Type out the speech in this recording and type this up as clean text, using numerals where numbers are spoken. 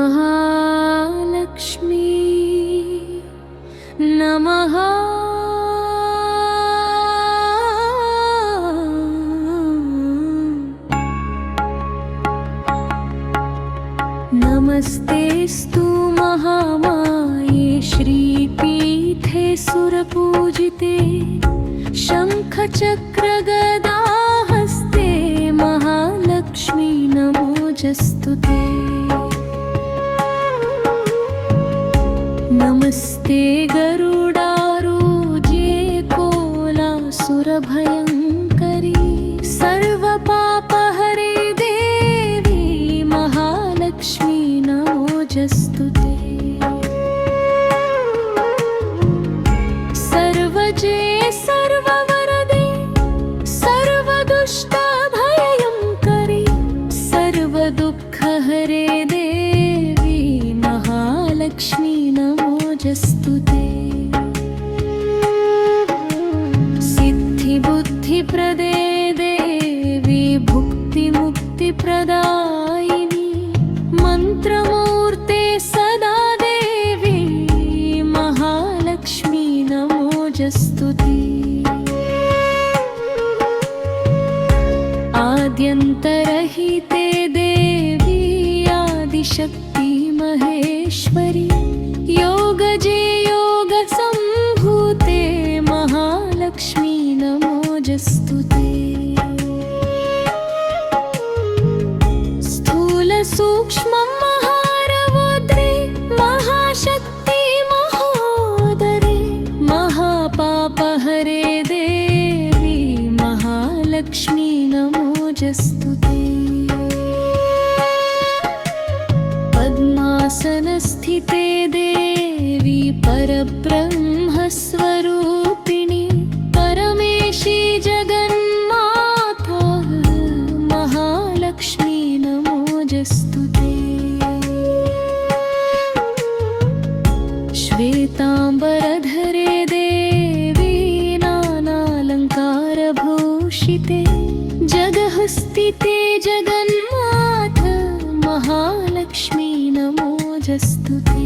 महालक्ष्मी नमः। नमस्तेस्तु महामाये श्रीपीठे सुरपूजिते शङ्खचक्रगदाहस्ते महालक्ष्मी नमोऽस्तुते। नमस्ते गरुडारूढे कोलासुरभयङ्करी सर्वपापहरे देवी महालक्ष्मी नमोऽस्तुते। सर्वजे सर्ववरदे सर्वदुष्टभयङ्करी सर्वदुःखहरे देवी महालक्ष्मी नमोऽस्तुते। सिद्धिबुद्धिप्रदे देवी भुक्तिमुक्तिप्रदायिनी मन्त्रमूर्ते सदा देवी महालक्ष्मी नमोऽस्तुते। आद्यन्तरहिते देवी आदिशक्ति महेश्वरी योगजे योगसम्भूते महालक्ष्मी नमोऽस्तुते। स्थूलसूक्ष्मं महारौद्रे महाशक्ति महोदरे महापापहरे देवी महालक्ष्मी नमोऽस्तुते। पद्मासनस्थिते देवी परब्रह्मस्वरूपिणी परमेशी जगन्माता महालक्ष्मी नमोऽस्तुते। श्वेताम्बरधरे देवी नानालङ्कारभूषिते जगहस्तिते जगन्माता महालक्ष्मी नमोऽस्तुते।